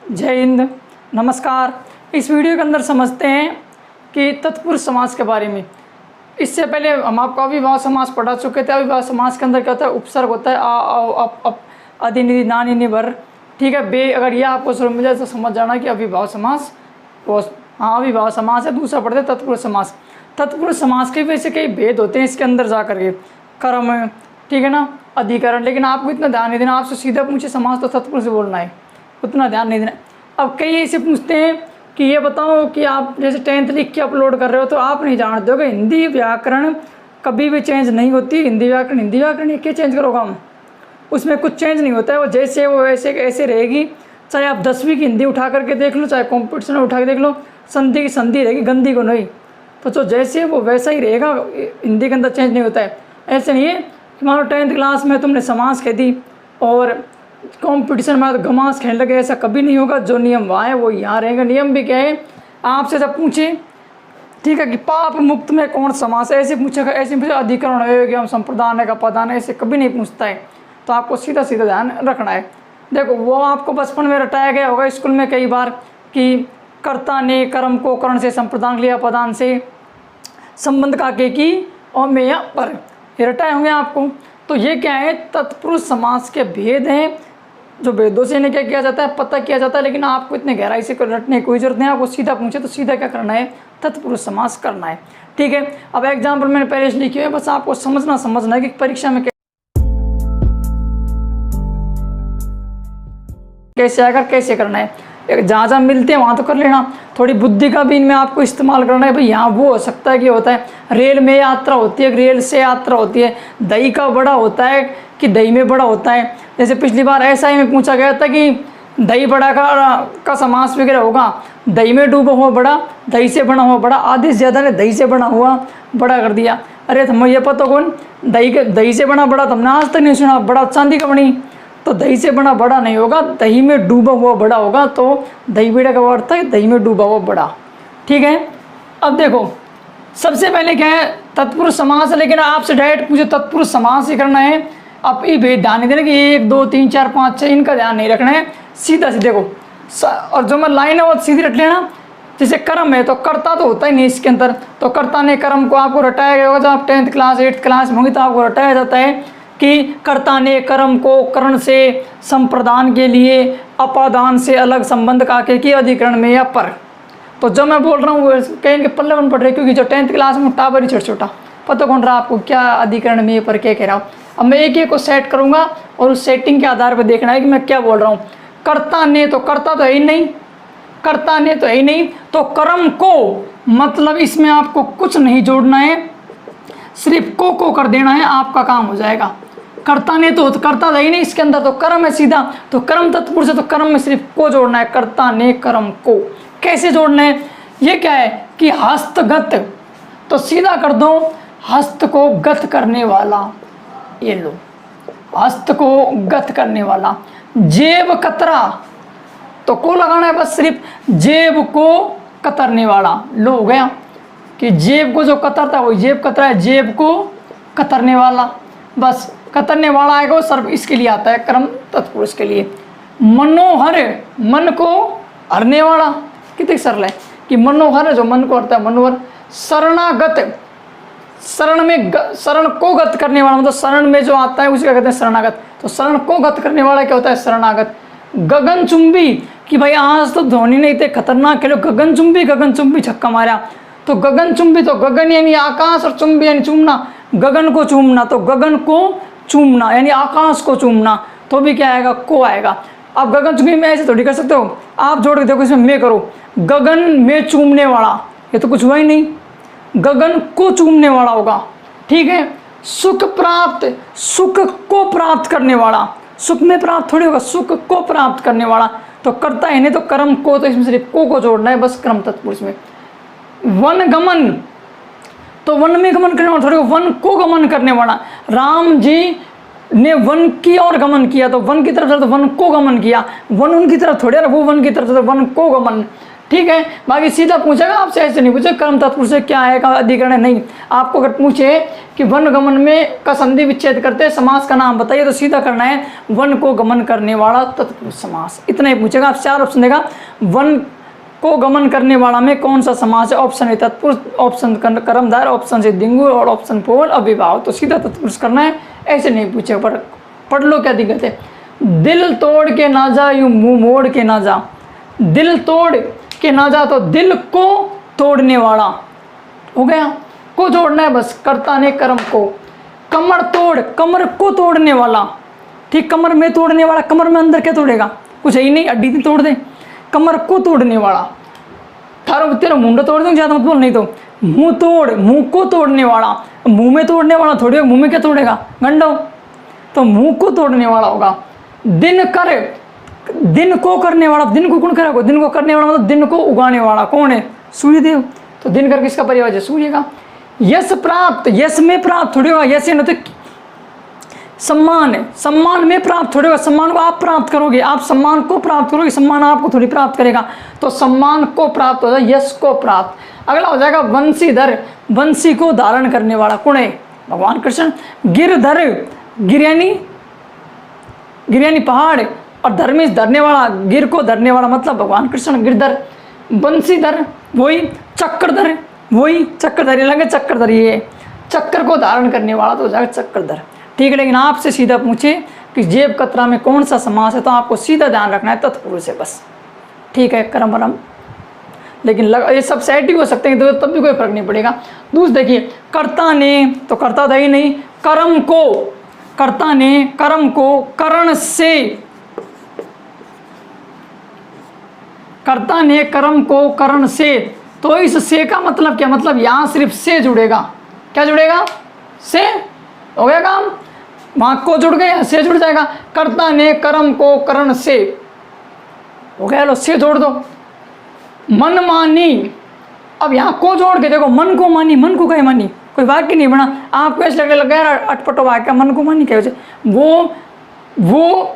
जय हिंद, नमस्कार। इस वीडियो के अंदर समझते हैं कि तत्पुरुष समास के बारे में। इससे पहले हम आपको अविभाव समास पढ़ा चुके थे। अविभाव समास के अंदर क्या होता है? उपसर्ग होता है आ, अप, अप, आदि निधि नानी निभर, ठीक है। बे अगर यह आपको शुरू मिल जाए तो समझ जाना कि अविभाव समास अविभाव समास है। दूसरा पढ़ते हैं तत्पुरुष समास। तत्पुरुष समास के वैसे कई भेद होते हैं इसके अंदर जा करके, कर्म, ठीक है ना, अधिकरण। लेकिन आपको इतना ध्यान नहीं देना, आपसे सीधा पूछे समास तो तत्पुरुष से बोलना है, उतना ध्यान नहीं देना। अब कई ऐसे पूछते हैं कि ये बताओ कि आप जैसे 10th लिख के अपलोड कर रहे हो तो आप नहीं जानते हो कि हिंदी व्याकरण कभी भी चेंज नहीं होती। हिंदी व्याकरण ये क्या चेंज करोगे हम? उसमें कुछ चेंज नहीं होता है, वो जैसे वो वैसे ऐसे रहेगी। चाहे आप 10वीं की हिंदी उठा करके देख लो, चाहे कॉम्पिटिशन में उठा के देख लो, संधि की संधि रहेगी, गंदी को नहीं। तो जो जैसे वो वैसा ही रहेगा, हिंदी के अंदर चेंज नहीं होता है। ऐसे नहीं है कि मान लो 10th क्लास में तुमने समास कह दी और कंपटीशन में तो गमास खेलने लगे, ऐसा कभी नहीं होगा। जो नियम वहाँ है वो यहाँ रहेगा। नियम भी क्या है? आपसे जब पूछे, ठीक है, कि पाप मुक्त में कौन समास है, ऐसे पूछेगा, ऐसे पूछे अधिकरण है कि हम संप्रदान है का पदान है, ऐसे कभी नहीं पूछता है। तो आपको सीधा सीधा ध्यान रखना है। देखो, वो आपको बचपन में रटाया गया होगा स्कूल में कई बार कि कर्ता ने कर्म को करण से संप्रदान लिया, पदान से संबंध का के की और में या पर, ये रटाए होंगे आपको। तो ये क्या है? तत्पुरुष समास के भेद हैं, जो भेदों से इन्हें क्या किया जाता है, पता किया जाता है। लेकिन आपको इतने गहराई से रटने की कोई जरूरत नहीं। आपको सीधा पूछे तो सीधा क्या करना है? तत्पुरुष समास करना है, ठीक है। अब एग्जाम्पल मैंने पहले से लिखी है, बस आपको समझना है कि परीक्षा में कैसे आकर कैसे करना है। जहाँ जहाँ मिलते हैं वहाँ तो कर लेना। थोड़ी बुद्धि का भी इनमें आपको इस्तेमाल करना है। भाई यहाँ वो हो सकता है कि होता है रेल में यात्रा होती है, रेल से यात्रा होती है, दही का बड़ा होता है कि दही में बड़ा होता है। जैसे पिछली बार ऐसा ही में पूछा गया था कि दही बड़ा का समास वगैरह होगा। दही में डूबा हुआ बड़ा, दही से बना हुआ बड़ा, आधे से ज़्यादा ने दही से बना हुआ बड़ा कर दिया। अरे तुम्हें ये पता कौन? दही से बना बड़ा तुमने आज तक नहीं सुना। बड़ा चांदी का बनी तो दही से बना बड़ा नहीं होगा, दही में डूबा हुआ बड़ा होगा। तो दही बड़ा का अर्थ है दही में डूबा हुआ बड़ा, ठीक है। अब देखो, सबसे पहले क्या है? तत्पुरुष समास है। लेकिन आपसे डायरेक्ट पूछे तत्पुरुष समास ही करना है। आप ये भेद ध्यान नहीं देना कि 1 2 3 4 5 6 इनका ध्यान नहीं रखना है। सीधा सीधे को और जो मैं लाइन है वो सीधी रट लेना। जैसे कर्म है तो कर्ता तो होता ही नहीं इसके अंदर। तो कर्ता ने कर्म को आपको रटाया गया होगा। जब आप 10th क्लास 8th क्लास में होंगे तो आपको रटाया जाता है कि कर्ता ने कर्म को करण से संप्रदान के लिए अपादान से अलग संबंध का के की अधिकरण में या पर। तो जब मैं बोल रहा हूँ कहीं के पल्ले बन पड़ रहे, क्योंकि जो 10th क्लास में टावर ही छोटा छोटा पता कौन रहा आपको क्या अधिकरण में पर क्या कह रहा हूँ। अब मैं एक को सेट करूँगा और उस सेटिंग के आधार पर देखना है कि मैं क्या बोल रहा हूँ। कर्ता ने तो कर्ता तो है ही नहीं, कर्ता ने तो है ही नहीं। तो कर्म को मतलब इसमें आपको कुछ नहीं जोड़ना है, सिर्फ को कर देना है, आपका काम हो जाएगा। कर्ता ने तो कर्ता है ही नहीं इसके अंदर, तो कर्म है सीधा। तो कर्म तत्पुरुष है तो कर्म में सिर्फ को जोड़ना है। कर्ता ने कर्म को कैसे जोड़ना है? ये क्या है कि हस्तगत, तो सीधा कर दो हस्त को गत करने वाला। ये लो, हस्त को गत करने वाला। जेब कतरा, तो को लगाना है बस, सिर्फ जेब को कतरने वाला। लो हो गया कि जेब को जो कतरता है वो जेब कतरा है, जेब को कतरने वाला। बस कतरने वाला आएगा, सर्व इसके लिए आता है, कर्म तत्पुरुष के लिए। मनोहर, मन को हरने वाला। कितने सरल है कि मनोहर जो मन को हरता है, मनोहर। शरणागत, शरण में शरण को गत करने वाला, मतलब शरण में जो आता है उसी का कहते हैं शरणागत। तो शरण को गत करने वाला क्या होता है? शरणागत। गगनचुंबी, कि भाई आज तो धोनी ने इतने खतरनाक खेलो, गगनचुंबी छक्का मारा। तो गगनचुंबी, तो गगन यानी आकाश और चुंबी यानी चूमना, गगन को चूमना। तो गगन को चूमना यानी आकाश को चूमना, तो भी क्या आएगा? को आएगा। अब गगनचुंबी में ऐसे थोड़ी कर सकते हो, आप जोड़ के देखो, इसमें मैं करो गगन में चूमने वाला, ये तो कुछ हुआ ही नहीं, गगन को चूमने वाला होगा, ठीक है। सुख प्राप्त, सुख को प्राप्त करने वाला, सुख में प्राप्त थोड़ी होगा, सुख को प्राप्त करने वाला। तो करता है नहीं तो कर्म को, तो इसमें सिर्फ को जोड़ना है बस कर्म तत्पुरुष में। वन गमन, तो वन में गमन करने वाला थोड़ी, वन को गमन करने वाला। राम जी ने वन की ओर गमन किया, तो वन की तरफ तो वन को गमन किया। वन उनकी तरफ थोड़ी, वो वन की तरफ तो वन को गमन। ठीक है। बाकी सीधा पूछेगा आपसे, ऐसे नहीं पूछे कर्म तत्पुरुष से क्या है, का अधिकरण है, नहीं। आपको अगर पूछे कि वन गमन में का संधि विच्छेद करते समास का नाम बताइए, तो सीधा करना है वन को गमन करने वाला तत्पुरुष समास, इतना ही पूछेगा। आप 4 ऑप्शन देगा, वन को गमन करने वाला में कौन सा समास है, ऑप्शन ए तत्पुरुष, ऑप्शन कर्मधारय, ऑप्शन से दिंगु और ऑप्शन फोर अविभाव, तो सीधा तत्पुरुष करना है, ऐसे नहीं पूछेगा। पर पढ़ लो क्या दिक्कत है। दिल तोड़ के ना जा यूं मुंह मोड़ के ना जा, दिल तोड़ के ना जा तो दिल को तोड़ने वाला हो गया, को तोड़ना है बस, कर्ता ने कर्म को। कमर तोड़, कमर को तोड़ने वाला, ठीक, कमर में तोड़ने वाला, कमर में अंदर क्या तोड़ेगा, कुछ है ही नहीं, हड्डी तोड़ दे, कमर को तोड़ने वाला। थारो तेरा मुंडा तोड़ दूँ ज़्यादा मत बोल, नहीं तो मुंह तोड़, मुंह को तोड़ने वाला, मुंह में तोड़ने वाला थोड़ी, मुंह में क्या तोड़ेगा गंडो, तो मुंह को तोड़ने वाला होगा। दिन कर, दिन को करने वाला, दिन को कौन करेगा, दिन को करने वाला मतलब दिन को उगाने वाला कौन है, सूर्यदेव, तो दिन कर किसका पर्याय है, सूर्य का। यश प्राप्त, यश में प्राप्त थोड़ी होगा, यश न तो सम्मान है, सम्मान में प्राप्त थोड़ी होगा, सम्मान को आप प्राप्त करोगे, आप सम्मान को प्राप्त करोगे, सम्मान आपको थोड़ी प्राप्त करेगा, तो सम्मान को प्राप्त हो जाए, यश को प्राप्त। अगला हो जाएगा वंशीधर, वंशी को धारण करने वाला कौन है, भगवान कृष्ण। गिरधर, गिरयानी, गिरयानी पहाड़, और धर्मेश धरने वाला, गिर को धरने वाला मतलब भगवान कृष्ण गिरधर। बंशीधर वही, चक्रधर वही, चक्रधर लगे, चक्रधर ये चक्र को धारण करने वाला तो हो जाएगा चक्रधर, ठीक है। लेकिन आपसे सीधा पूछे कि जेब कतरा में कौन सा समास है, तो आपको सीधा ध्यान रखना है तत्पुरुष है बस, ठीक है, कर्म वरम। लेकिन ये सब सेट ही हो सकते हैं, तो तब भी कोई फर्क नहीं पड़ेगा। दूसरा देखिए, कर्ता ने, तो कर्ता था ही नहीं, कर्म को, कर्ता ने कर्म को करण से, कर्ता ने कर्म को करण से, तो इस से का मतलब क्या, मतलब यहाँ सिर्फ से जुड़ेगा, क्या जुड़ेगा, से, हो गया काम, वहाँ को जुड़ गया, से जुड़ जाएगा। कर्ता ने कर्म को करण से, हो गया, लो से जोड़ दो। मन मानी, अब यहाँ को जोड़ के देखो, मन को मानी, मन को कहे मानी, कोई वाक्य नहीं बना, आपको ऐसे लगने लग गया अटपटो वाक्य, मन को मानी क्या, वो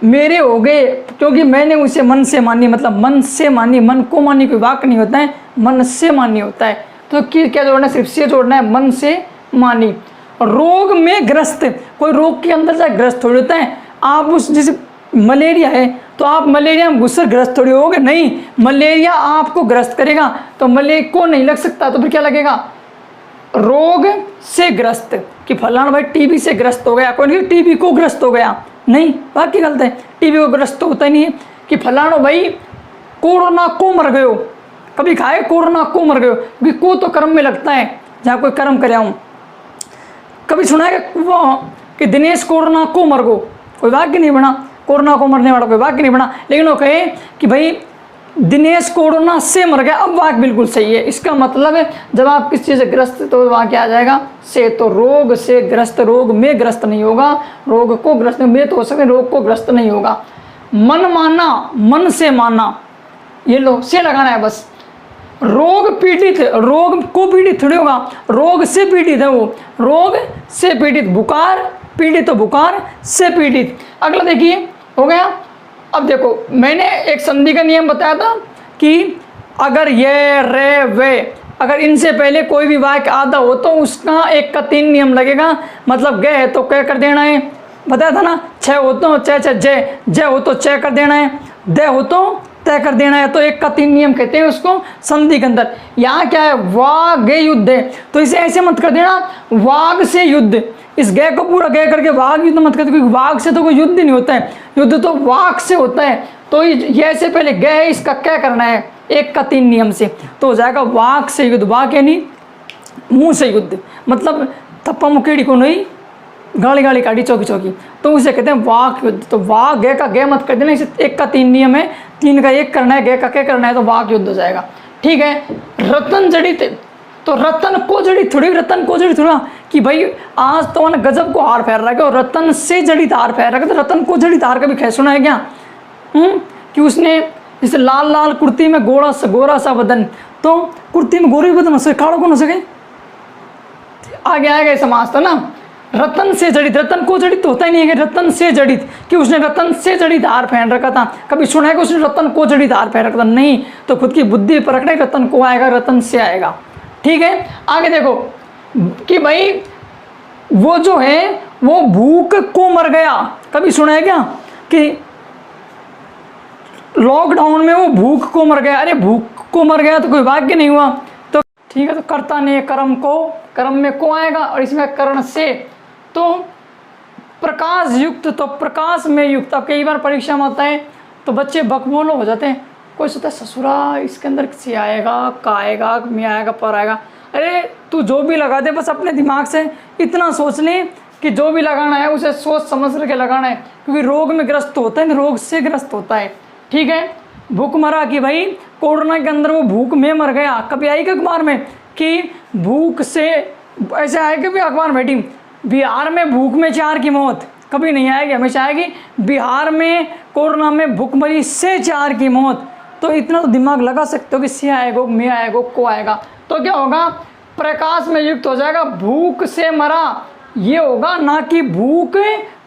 मेरे हो गए क्योंकि मैंने उसे मन से मानी, मतलब मन से मानी, मन को मानी कोई वाक्य नहीं होता है, मन से मानी होता है, तो क्या जोड़ना है, सिर्फ से जोड़ना है, मन से मानी। रोग में ग्रस्त, कोई रोग के अंदर जाए ग्रस्त थोड़ी होता है, आप उस जैसे मलेरिया है तो आप मलेरिया में घुसकर ग्रस्त थोड़ी होगे, नहीं, मलेरिया आपको ग्रस्त करेगा, तो मलेरिया को नहीं लग सकता, तो फिर क्या लगेगा, रोग से ग्रस्त, कि फलाना भाई टीबी से ग्रस्त हो गया, कोई नहीं टीबी को ग्रस्त हो गया, नहीं, बाकी गलत है, टीबी को ग्रस्त तो होता ही नहीं है। कि फलाना भाई कोरोना को मर गयो, कभी खाए कोरोना को मर गयो, क्योंकि को तो कर्म में लगता है, जहाँ कोई कर्म कर हूँ। कभी सुना है कि दिनेश कोरोना को मर गो, कोई वाक्य नहीं बना, कोरोना को मरने वाला कोई वाक्य नहीं बना, लेकिन वो कहे कि भाई दिनेश कोरोना से मर गया, अब वाक्य बिल्कुल सही है। इसका मतलब है जब आप किस चीज़ से ग्रस्त, तो वहाँ क्या आ जाएगा, से, तो रोग से ग्रस्त, रोग में ग्रस्त नहीं होगा, रोग को ग्रस्त में तो हो सकते, रोग को ग्रस्त नहीं होगा। मन माना, मन से माना, ये लो से लगाना है बस। रोग पीड़ित, रोग को पीड़ित थोड़ी होगा, रोग से पीड़ित है वो, रोग से पीड़ित, बुखार पीड़ित तो बुखार से पीड़ित। अगला देखिए, हो गया। अब देखो, मैंने एक संधि का नियम बताया था कि अगर ये रे वे, अगर इनसे पहले कोई भी वाक्य आधा हो तो उसका 1 का 3 नियम लगेगा, मतलब गे है तो कै कर देना है, बताया था ना, छः हो तो च जय, जय हो तो च कर देना है, दे हो तो तय कर देना है, तो 1 का 3 नियम कहते हैं उसको संधि के अंदर। यहाँ क्या है, वाग गे युद्ध है, तो इसे ऐसे मत कर देना वाग से युद्ध, इस गे को पूरा गे करके वाग युद्ध मत कर, क्योंकि वाग से तो कोई युद्ध नहीं होता है, युद्ध तो वाक से होता है। तो ये से पहले गे है, इसका क्या करना है, 1 का 3 नियम से, तो हो जाएगा वाक से युद्ध, वाक यानी मुँह से युद्ध, मतलब थप्पा मुकेड़ी को नहीं, गाली गाली काटी चौकी चौकी, तो उसे कहते हैं वाक युद्ध। तो वाक गे का गे मत कर देना, इसे 1 का 3 नियम है, 3 का 1 करना है, गे का क्या करना है, तो वाक युद्ध हो जाएगा, ठीक है। रतन जड़ित, तो रतन को जड़ित थोड़ी, रतन को जड़ित थोड़ा कि भाई आज तो ना गजब को हार फेर रहा है, और रतन से जड़ित हार फेर रहा है, तो रतन को जड़ित हार कभी खे सुना है क्या, कि उसने जैसे लाल लाल कुर्ती में गोरा सा बदन, तो कुर्ती में गोरी बदन हो सके, काड़ो को न सके, आगे आएगा समाज था ना, रतन से जड़ित, रतन को जड़ित होता ही नहीं है कि रतन से जड़ित, कि उसने रतन से जड़ित हार पहन रखा था। कभी सुना है कि उसने रतन को जड़ित हार पहन रखा था? नहीं। तो खुद की बुद्धि परखने, रतन को आएगा, रतन से आएगा। ठीक है, आगे देखो कि भाई वो जो है वो भूख को मर गया। कभी सुना है क्या कि लॉकडाउन में वो भूख को मर गया? अरे भूख को मर गया तो कोई भाग्य नहीं हुआ। तो ठीक है, तो कर्ता ने कर्म को, कर्म में को आएगा और इसमें करण से, तो प्रकाश युक्त, तो प्रकाश में युक्त। अब कई बार परीक्षा में आता है तो बच्चे बकबोलो हो जाते हैं। कोई सोचता है ससुरा इसके अंदर से आएगा, का आएगा, में आएगा, पर आएगा। अरे तू जो भी लगा दे, बस अपने दिमाग से इतना सोच ले कि जो भी लगाना है उसे सोच समझ करके लगाना है, क्योंकि रोग में ग्रस्त होता है, रोग से ग्रस्त होता है। ठीक है, भूख मरा कि भाई कोरोना के अंदर वो भूख में मर गया। कभी आई क्या अखबार में कि भूख से, ऐसे आएगा भी अखबार में टीम बिहार में भूख में 4 की मौत? कभी नहीं आएगी, हमेशा आएगी बिहार में कोरोना में भूखमरी से 4 की मौत। तो इतना तो दिमाग लगा सकते हो कि से आएगा, में आएगा, को आएगा, तो क्या होगा? प्रकाश में युक्त हो जाएगा। भूख से मरा ये होगा, ना कि भूख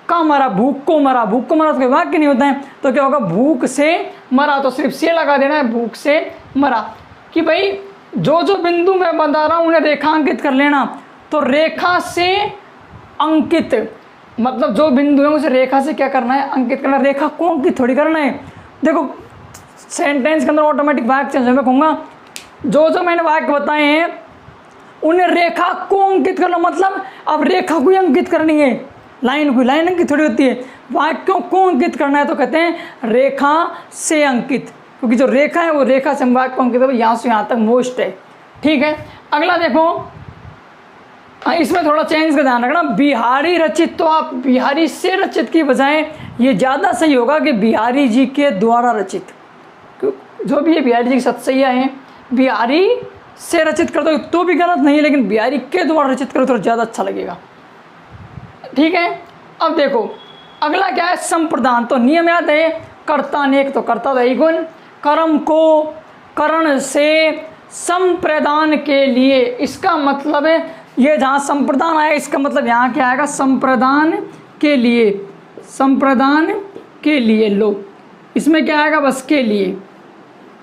का मरा, भूख को मरा। भूख को मरा तो कोई वाक्य नहीं होता है, तो क्या होगा? भूख से मरा, तो सिर्फ से लगा देना है, भूख से मरा। कि भाई जो जो बिंदु मैं बता रहा हूँ उन्हें रेखांकित कर लेना। तो रेखा से अंकित, मतलब जो बिंदु है उसे रेखा से क्या करना है? अंकित करना। रेखा को अंकित थोड़ी करना है। देखो सेंटेंस के अंदर ऑटोमेटिक वाक्य चेंज, मैं कहूँगा जो जो मैंने वाक्य बताए हैं उन्हें रेखा को अंकित करना, मतलब अब रेखा को अंकित करनी है, लाइन को। लाइन अंकित थोड़ी होती है, वाक्यों को अंकित करना है तो कहते हैं रेखा से अंकित, क्योंकि जो रेखा है वो रेखा से वाक्य को अंकित है, यहाँ से यहाँ तक मोस्ट है। ठीक है, अगला देखो, इसमें थोड़ा चेंज का ध्यान रखना। बिहारी रचित, तो आप बिहारी से रचित की बजाय ये ज़्यादा सही होगा कि बिहारी जी के द्वारा रचित। जो भी है बिहारी जी की सतसैया है, बिहारी से रचित कर दो तो भी गलत नहीं है, लेकिन बिहारी के द्वारा रचित करो तो ज़्यादा अच्छा लगेगा। ठीक है, अब देखो अगला क्या है? संप्रदान। तो नियम याद है, कर्ता नेक, तो कर्ता दैगुण, कर्म को करण से संप्रदान के लिए। इसका मतलब है ये जहाँ संप्रदान आया इसका मतलब यहाँ क्या आएगा? संप्रदान के लिए, संप्रदान के लिए। लो इसमें क्या आएगा? बस के लिए।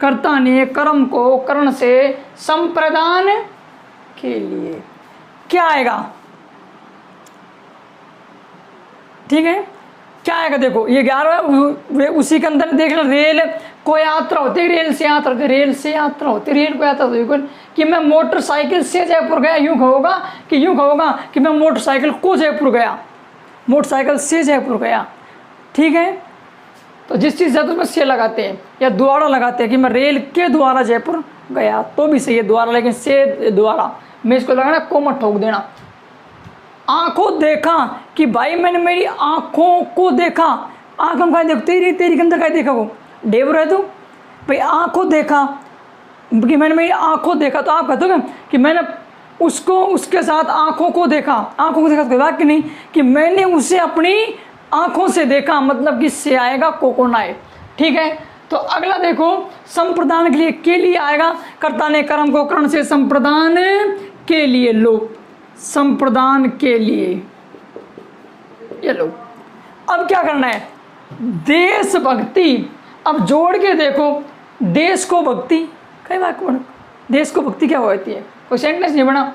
कर्ता ने कर्म को करण से संप्रदान के लिए क्या आएगा? ठीक है, क्या आएगा? देखो ये 11 उसी के अंदर देख लो। रेल को यात्रा होती है, रेल से यात्रा, रेल से यात्रा होती है, रेल को यात्रा होती कि मैं मोटरसाइकिल से जयपुर गया, यूँ कहोगा कि यूँ कहोगा कि मैं मोटरसाइकिल को जयपुर गया, मोटरसाइकिल से जयपुर गया। ठीक है, तो जिस चीज़ से उसमें से लगाते हैं या द्वारा लगाते हैं कि मैं रेल के द्वारा जयपुर गया, तो भी सही है द्वारा, लेकिन से द्वारा मैं इसको लगाना, को मत ठोक देना। आंखों देखा कि भाई मैंने मेरी आंखों को देखा, आंखों का देखो, तेरी के अंदर का देखा, वो डेवर है तू भाई। आंखों देखा कि मैंने मेरी आंखों देखा, तो आप कहते हो कि मैंने उसको उसके साथ आंखों को देखा। आंखों को देखा तो कोई वाक्य नहीं कि मैंने उसे अपनी आंखों से देखा, मतलब कि से आएगा को ना आए। ठीक है, तो अगला देखो, संप्रदान के लिए आएगा। कर्ता ने कर्म को करण से संप्रदान के लिए। लो संप्रदान के लिए, ये लो। अब क्या करना है? देशभक्ति। अब जोड़ के देखो, देश को भक्ति, कई वाक्य बना। देश को भक्ति क्या होती है? कोई सेंटेंस नहीं बना।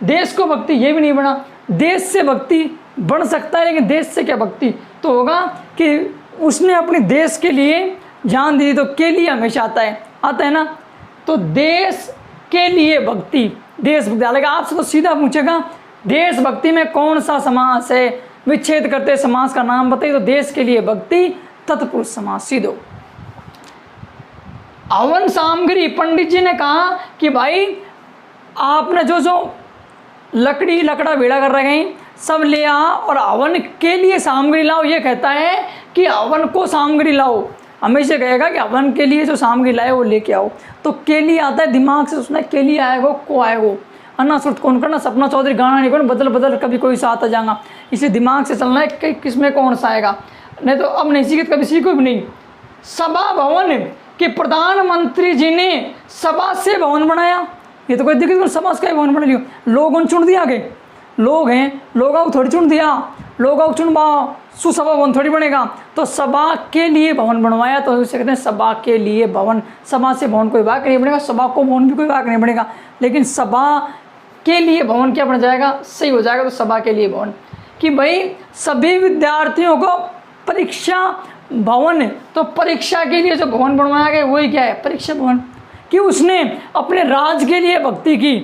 देश को भक्ति ये भी नहीं बना। देश से भक्ति बन सकता है, लेकिन देश से क्या भक्ति? तो होगा कि उसने अपने देश के लिए जान दी, तो के लिए हमेशा आता है ना। तो देश के लिए भक्ति, देशभक्ति डालेगा। आपसे तो सीधा पूछेगा देशभक्ति में कौन सा समास है, विच्छेद करते समास का नाम बताइए। तो देश के लिए भक्ति तत्पुरुष समास, सीधो। हवन सामग्री, पंडित जी ने कहा कि भाई आपने जो जो लकड़ा भेड़ा कर रहे हैं सब ले आ और हवन के लिए सामग्री लाओ। ये कहता है कि हवन को सामग्री लाओ, हमेशा कहेगा कि हवन के लिए जो सामग्री लाए वो लेके आओ। तो के लिए आता है, दिमाग से उसने के लिए आएगा, को आएगा। अन्ना सुरत कौन करना, सपना चौधरी गाना नहीं करना, बदल बदल कभी कोई साथ आ जाएगा। इसे दिमाग से चलना है कि किस में कौन सा आएगा, नहीं तो अब नहीं सीखे कभी सीखो भी नहीं। सभा भवन कि प्रधानमंत्री जी ने सभा से भवन बनाया, ये तो कोई दिक्कत, सभा का भवन बना लियो, लोगों ने चुन दिया आगे। लोग हैं, लोगों को थोड़ी चुन दिया, लोगों को चुनवाओ, सुसभा भवन थोड़ी बनेगा। तो सभा के लिए भवन बनवाया, तो उसे कहते हैं सभा के लिए भवन। सभा से भवन कोई वाक्य नहीं बनेगा, सभा को भवन भी कोई वाक्य नहीं बनेगा, लेकिन सभा के लिए भवन क्या बन जाएगा, सही हो जाएगा। तो सभा के लिए भवन कि भाई सभी विद्यार्थियों को परीक्षा भवन, तो परीक्षा के लिए जो भवन बनवाया गया वही क्या है, परीक्षा भवन। कि उसने अपने राज के लिए भक्ति की,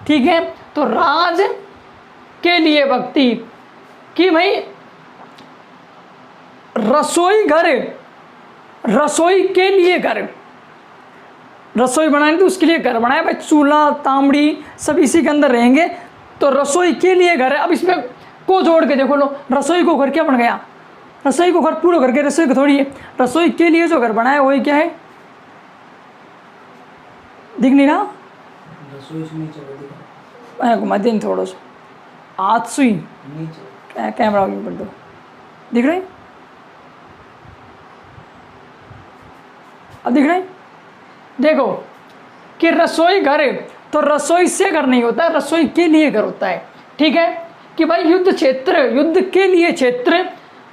ठीक है, तो राज के लिए भक्ति कि भाई रसोई घर, रसोई के लिए घर, रसोई बनानी तो उसके लिए घर बनाया भाई, चूल्हा तांबड़ी सब इसी के अंदर रहेंगे, तो रसोई के लिए घर है। अब इसमें को जोड़ के देखो लो, रसोई को घर क्या बन गया, रसोई को घर पूरा घर के, रसोई को थोड़ी है, रसोई के लिए जो घर बनाया वही क्या है, दिख नहीं रहा, रसोई से नीचे दिख घुमा दिन थोड़ा सा, हाथ सुई नीचे कैमरा ऊपर दो, दिख रहे, अब दिख रहे, देखो कि रसोई घर है, तो रसोई से घर नहीं होता है, रसोई के लिए घर होता है, ठीक है। कि भाई युद्ध क्षेत्र, युद्ध के लिए क्षेत्र,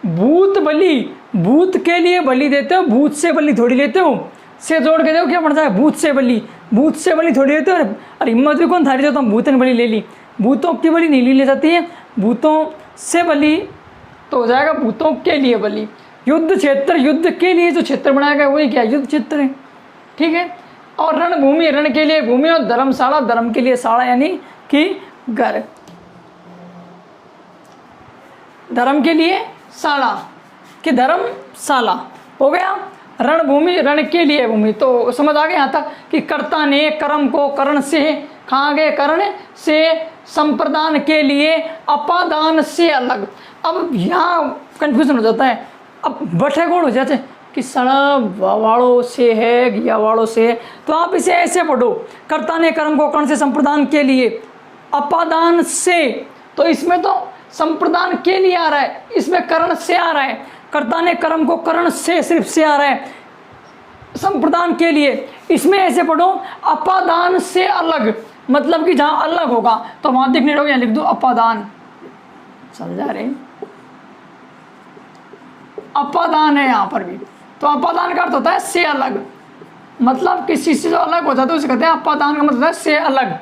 भूत बलि, भूत के लिए बलि देते हो, भूत से बलि थोड़ी लेते हो, से जोड़ के देखो क्या बन जाएगा, भूत से बलि, भूत से बलि थोड़ी लेते हो। अरे हिम्मत भी कौन थारी, जो तुम भूत ने बलि ले ली, भूतों की बलि नहीं ली जाती है, भूतों से बलि तो हो जाएगा भूतों के लिए बलि। युद्ध क्षेत्र, युद्ध के लिए जो क्षेत्र बनाया गया वही क्या, युद्ध क्षेत्र है, ठीक है। और रणभूमि, रण के लिए भूमि, और धर्मशाला, धर्म के लिए शाला यानी कि घर, धर्म के लिए शाला कि धर्मशाला हो गया। रणभूमि, रण के लिए भूमि, तो समझ आ गया यहाँ तक कि कर्ता ने कर्म को करण से, कहाँ गए, करण से, संप्रदान के लिए, अपादान से अलग। अब यहाँ कंफ्यूजन हो जाता है, अब बठे गोड़ हो जाते कि सड़ा वालों से है, गिया वालों से है, तो आप इसे ऐसे पढ़ो, कर्ता ने कर्म को कर्ण से, संप्रदान के लिए, अपादान से, तो इसमें तो संप्रदान के लिए आ रहा है, इसमें कर्ण से आ रहा है, कर्ता ने कर्म को कर्ण से सिर्फ से आ रहा है, संप्रदान के लिए, इसमें ऐसे पढ़ो अपादान से अलग, मतलब कि जहाँ अलग होगा तो वहाँ दिखने लोग, यहाँ लिख दो अपादान, समझा रहे, अपादान है यहाँ पर भी, तो अपादान का अर्थ होता है से अलग, मतलब किसी से जो अलग हो जाता है उसे कहते हैं अपादान, का मतलब है से अलग,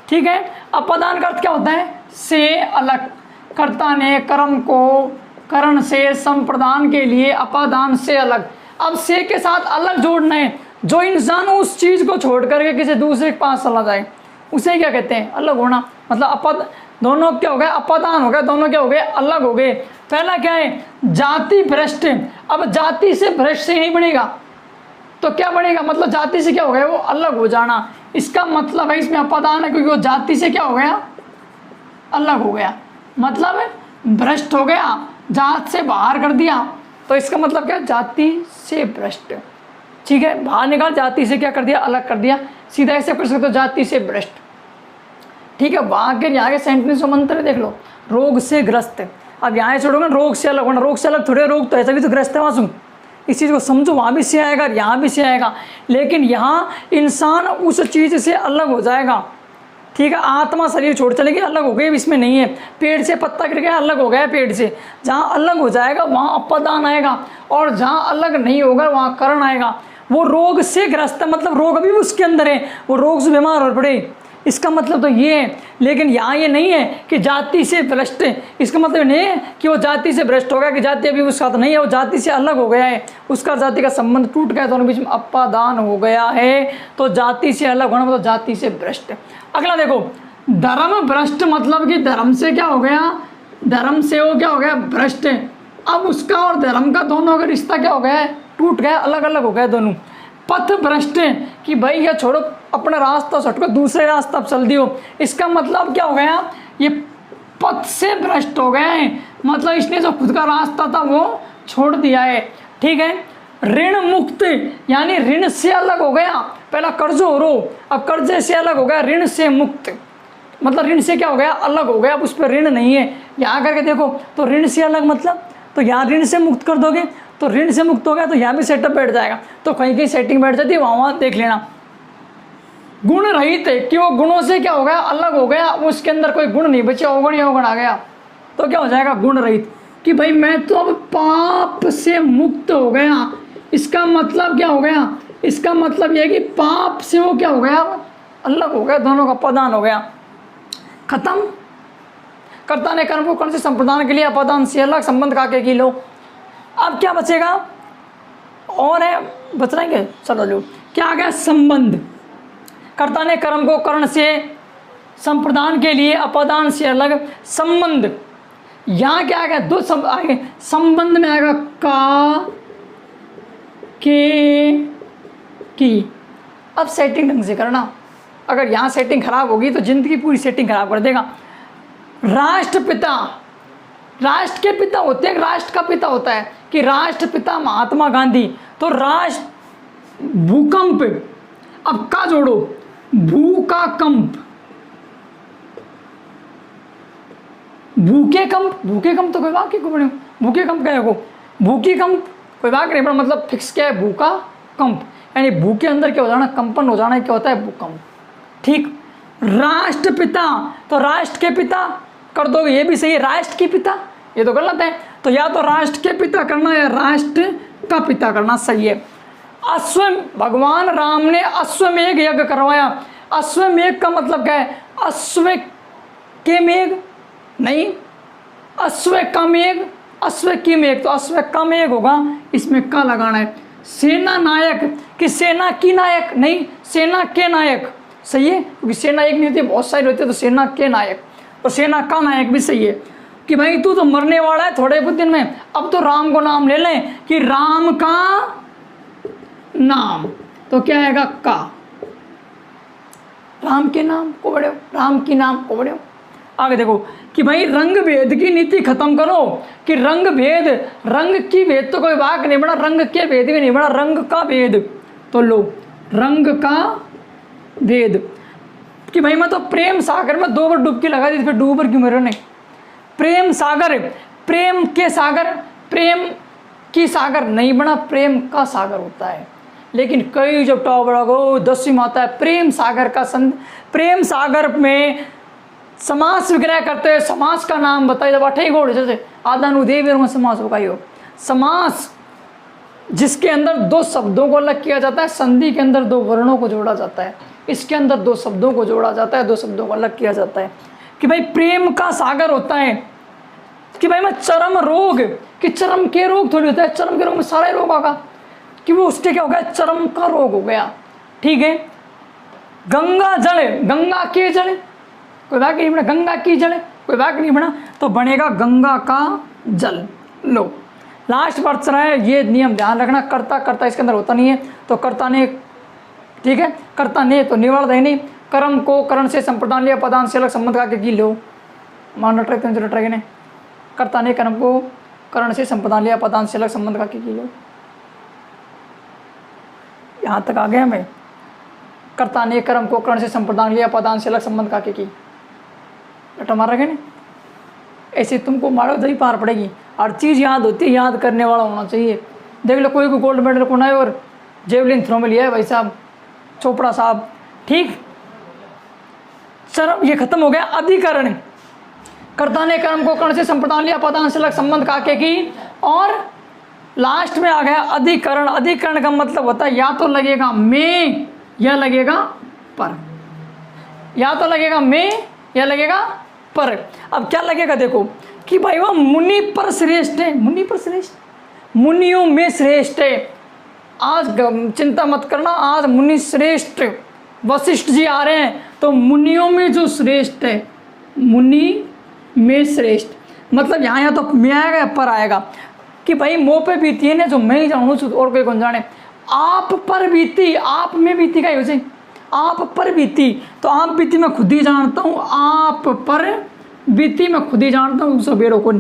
ठीक है। अपादान का अर्थ क्या होता है, से अलग, कर्ता ने कर्म को करण से, संप्रदान के लिए, अपादान से अलग। अब से के साथ अलग जोड़ना है, जो इंसान उस चीज को छोड़ करके किसी दूसरे के पास चला जाए उसे क्या कहते हैं, अलग होना। मतलब अपद, दोनों क्या हो गए, अपादान हो गए, दोनों क्या हो गए, अलग हो गए। पहला क्या है, जाति भ्रष्ट। अब जाति से भ्रष्ट से नहीं बनेगा तो क्या बनेगा, मतलब जाति से क्या हो गया, वो अलग हो जाना, इसका मतलब है इसमें अपादान है, क्योंकि वो जाति से क्या हो गया, अलग हो गया, मतलब भ्रष्ट हो गया, जात से बाहर कर दिया, तो इसका मतलब क्या, जाति से भ्रष्ट, ठीक है, बाहर निकाल, जाति से क्या कर दिया, अलग कर दिया, सीधा ऐसे कर सकते हो, जाति से भ्रष्ट, ठीक है। वहाँ के यहाँ के सेंटेंस मंत्र देख लो, रोग से ग्रस्त। अब यहाँ छोड़ोगे रोग से अलग होना, रोग से अलग थोड़े, रोग तो ऐसा भी तो ग्रस्त है वासु, इस चीज़ को समझो, वहाँ भी से आएगा यहाँ भी से आएगा, लेकिन यहाँ इंसान उस चीज़ से अलग हो जाएगा, ठीक है। आत्मा शरीर छोड़ चलेगी, अलग हो गई, इसमें नहीं है। पेड़ से पत्ता गिर गया, अलग हो गया पेड़ से, जहाँ अलग हो जाएगा वहाँ अपादान आएगा, और जहाँ अलग नहीं होगा वहाँ करण आएगा। वो रोग से ग्रस्त है, मतलब रोग अभी भी उसके अंदर है, वो रोग से बीमार हो पड़े, इसका मतलब तो ये है। लेकिन यहाँ ये नहीं है कि जाति से भ्रष्ट, इसका मतलब नहीं है कि वो जाति से भ्रष्ट हो गया, कि जाति अभी उसका तो नहीं है, वो जाति से अलग हो गया है, उसका जाति का संबंध टूट गया, दोनों बीच में अपादान हो गया है, तो जाति से अलग होना मतलब जाति से भ्रष्ट। अगला देखो, धर्म भ्रष्ट, मतलब कि धर्म से क्या हो गया, धर्म से वो क्या हो गया, भ्रष्ट। अब उसका और धर्म का दोनों का रिश्ता क्या हो गया, टूट गया, अलग अलग हो गया दोनों। पथ भ्रष्ट, कि भाई ये छोड़ो अपना रास्ता छटको, दूसरे रास्ता अब चल दियो, इसका मतलब क्या हो गया, ये पथ से भ्रष्ट हो गया है, मतलब इसने जो खुद का रास्ता था वो छोड़ दिया है, ठीक है। ऋण मुक्त, यानी ऋण से अलग हो गया, पहला कर्ज हो रो, अब कर्जे से अलग हो गया, ऋण से मुक्त, मतलब ऋण से क्या हो गया, अलग हो गया, अब उस पर ऋण नहीं है। यहाँ करके देखो तो ऋण से अलग, मतलब तो यहाँ ऋण से मुक्त कर दोगे तो ऋण से मुक्त हो गया, तो यहाँ भी सेटअप बैठ जाएगा, तो कहीं कहीं सेटिंग बैठ जाती है, वहाँ देख लेना। गुण रहित है कि वो गुणों से क्या हो गया, अलग हो गया, उसके अंदर कोई गुण नहीं बचे, अवगुण ही अवगुण आ गया, तो क्या हो जाएगा गुण रहित। कि भाई मैं तो अब पाप से मुक्त हो गया, इसका मतलब क्या हो गया, इसका मतलब यह कि पाप से वो क्या हो गया, अलग हो गया, दोनों का अपादान हो गया, खत्म। कर्ता ने कर्म को कर्ण से संप्रदान के लिए अपादान से अलग संबंध का के लो। अब क्या बचेगा, और है बच रहेंगे, चलो लो, क्या आ गया, संबंध। कर्ता ने कर्म को कर्ण से संप्रदान के लिए अपादान से अलग संबंध। यहाँ क्या आ गया, दो आगे संबंध में आएगा का के की। अब सेटिंग ढंग से करना, अगर यहाँ सेटिंग खराब होगी तो जिंदगी पूरी सेटिंग खराब कर देगा। राष्ट्रपिता, राष्ट्र के पिता होते हैं, राष्ट्र का पिता होता है कि राष्ट्रपिता महात्मा गांधी, तो राष्ट्र भूकंप, अब का जोड़ो, भू का कंप, भूखे कंप, भूखे कंप तो कोई वाक्य को पढ़े, भूखे कंप क्या है, भूखी कंप कोई वाक्य नहीं, मतलब फिक्स क्या है, भूखा कंप, यानी भू के अंदर क्या हो जाना, कंपन हो जाना, क्या होता है, भूकंप। ठीक, राष्ट्रपिता, तो राष्ट्र के पिता कर दोगे, ये भी सही है, राष्ट्र के पिता ये तो गलत है, तो या तो राष्ट्र के पिता करना या राष्ट्र का पिता करना सही है। भगवान राम ने अश्वमेघ यज्ञ करवाया, अश्वमेघ का मतलब क्या है, अश्व के मेघ नहीं, अश्व का मेघ, अश्व की मेघ, तो अश्व का मेघ होगा, इसमें का लगाना है। सेना नायक कि सेना की नायक नहीं, सेना के नायक सही है, क्योंकि सेना एक नहीं होती, बहुत सारी होती है, तो सेना के नायक, और सेना का नायक भी सही है। कि भाई तू तो मरने वाला है थोड़े बहुत दिन में, अब तो राम को नाम ले लें कि राम का नाम, तो क्या आएगा, का, राम के नाम को बढ़ो, राम की नाम को बढ़ो। आगे देखो कि भाई रंग भेद की नीति खत्म करो, कि रंग भेद, रंग की भेद तो कोई वाक नहीं बना, रंग के भेद भी नहीं बना, रंग का भेद, तो लो रंग का भेद। कि भाई मैं तो प्रेम सागर में 2 बार डुबकी लगा दी, फिर डूबर क्यों मेरे नहीं, प्रेम सागर, प्रेम के सागर, प्रेम की सागर नहीं बना, प्रेम का सागर होता है। लेकिन कई जब टॉप लगो 10वीं आता है प्रेम सागर का प्रेम सागर में समास विग्रह करते हैं, समास का नाम बताइए, जब 8 घोड़े जैसे आदानुदेव समास बताइए, समास जिसके अंदर 2 शब्दों को अलग किया जाता है, संधि के अंदर 2 वर्णों को जोड़ा जाता है, इसके अंदर 2 शब्दों को जोड़ा जाता है, 2 शब्दों को अलग किया जाता है। कि भाई प्रेम का सागर होता है, कि भाई मैं चरम रोग, कि चरम के रोग थोड़ी होता है, चरम के रोग में सारे रोग आगा, कि वो उसके क्या हो गया, चरम का रोग हो गया। ठीक है, गंगा जल, गंगा के जल, कोई वाक्य नहीं बना, गंगा की जल कोई वाक्य नहीं बना, तो बनेगा गंगा का जल। लो लास्ट वर्ड रहा है, ये नियम ध्यान रखना, कर्ता कर्ता इसके अंदर होता नहीं है, तो कर्ता ने, ठीक है, कर्ता ने तो निवाड़ है नहीं, कर्म को करण से संप्रदान लिया, पदान से अलग संबंध का की लो, मान रट रहे रट रहे ने, कर्ता ने कर्म को करण से संप्रदान लिया, पदान से अलग संबंध का की लो। यहाँ तक आ गया मैं, कर्ता ने कर्म को कर्ण से संप्रदान लिया, पदान से अलग संबंध का की रटा मार रखे ने, ऐसे तुमको मारो दही पार पड़ेगी, हर चीज़ याद होती है, याद करने वाला होना चाहिए। देख लो कोई को गोल्ड मेडल को है और जेवलिन थ्रो में लिया है भाई साहब चोपड़ा साहब। ठीक, चरम ये खत्म हो गया। अधिकरण, कर्ता ने कर्म को कर्ण से संप्रदान लिया, पदान से अलग संबंध का के की, और लास्ट में आ गया अधिकरण। अधिकरण का मतलब होता है या तो लगेगा में या लगेगा पर, या तो लगेगा में या लगेगा पर। अब क्या लगेगा देखो कि भाई वह मुनि पर श्रेष्ठ है, मुनि पर श्रेष्ठ, मुनियों में श्रेष्ठ है। आज चिंता मत करना, आज मुनि श्रेष्ठ वशिष्ठ जी आ रहे हैं, तो मुनियों में जो श्रेष्ठ है, मुनि में श्रेष्ठ, मतलब यहाँ या तो मैं आएगा या पर आएगा। कि भाई मोह पे बीती है ना जो मैं ही जानूँ और कोई कौन जाने। आप पर बीती, आप में बीती का यूज, आप पर बीती, तो आप बीती मैं खुद ही जानता हूँ, आप पर बीती मैं खुद ही जानता हूँ, सबेरों को।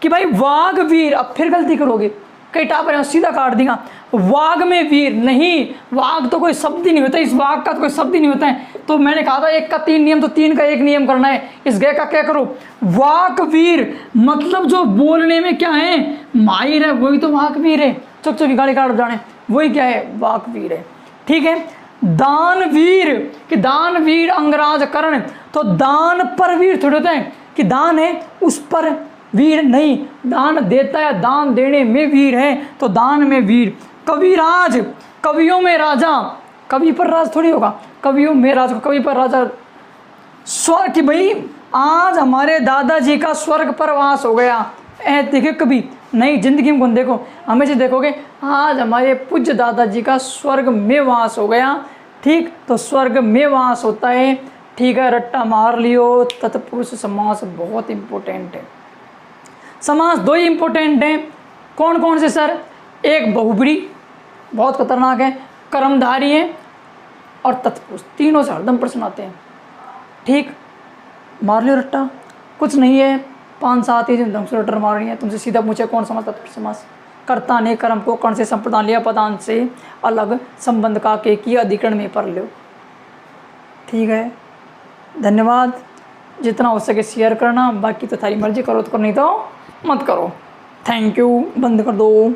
कि भाई वाघ वीर, अब फिर गलती करोगे, कई टापर सीधा काट देगा, वाघ में वीर नहीं, वाघ तो कोई शब्द ही नहीं होता, इस वाघ का तो कोई शब्द ही नहीं होता है। तो मैंने कहा था 1 का 3 नियम, तो 3 का 1 नियम करना है। इस गए का क्या करो, वाघ वीर मतलब जो बोलने में क्या है, माहिर है, वही तो वाघ वीर है। चुक चुकी गाड़ी काट जाने, वही क्या है, वाघ वीर है। ठीक है, दानवीर कि दानवीर अंगराज करण, तो दान पर वीर थोड़े होते हैं कि दान है उस पर वीर नहीं, दान देता है, दान देने में वीर है, तो दान में वीर। कविराज कवियों में राजा, कवि पर राज थोड़ी होगा, कवियों में राज, कवि पर राजा। स्वर्ग कि भाई आज हमारे दादाजी का स्वर्ग पर वास हो गया, ऐ देखे कभी नई जिंदगी में कौन देखो, हमेशा देखोगे आज हमारे पूज्य दादाजी का स्वर्ग में वास हो गया, ठीक, तो स्वर्ग में वास होता है, ठीक है, रट्टा मार लियो। तत्पुरुष समास बहुत इंपॉर्टेंट है। समास दो ही इंपॉर्टेंट हैं, कौन कौन से सर? एक बहुब्री बहुत खतरनाक है, कर्मधारी है, और तत्पुरुष, तीनों से हरदम प्रश्न आते हैं, ठीक, मार लियो रट्टा, कुछ नहीं है, 5-7 ही ढंग से रट्टर मारनी है, तुमसे सीधा पूछे कौन समास तत्पुरुष समास? कर्ता ने कर्म को कर्ण से संप्रदान लिया, पदान से अलग संबंध का के की अधिकरण में पढ़ लो, ठीक है। धन्यवाद, जितना हो सके शेयर करना, बाकी तो थारी मर्जी, करो तो करो, नहीं तो मत करो। थैंक यू, बंद कर दो।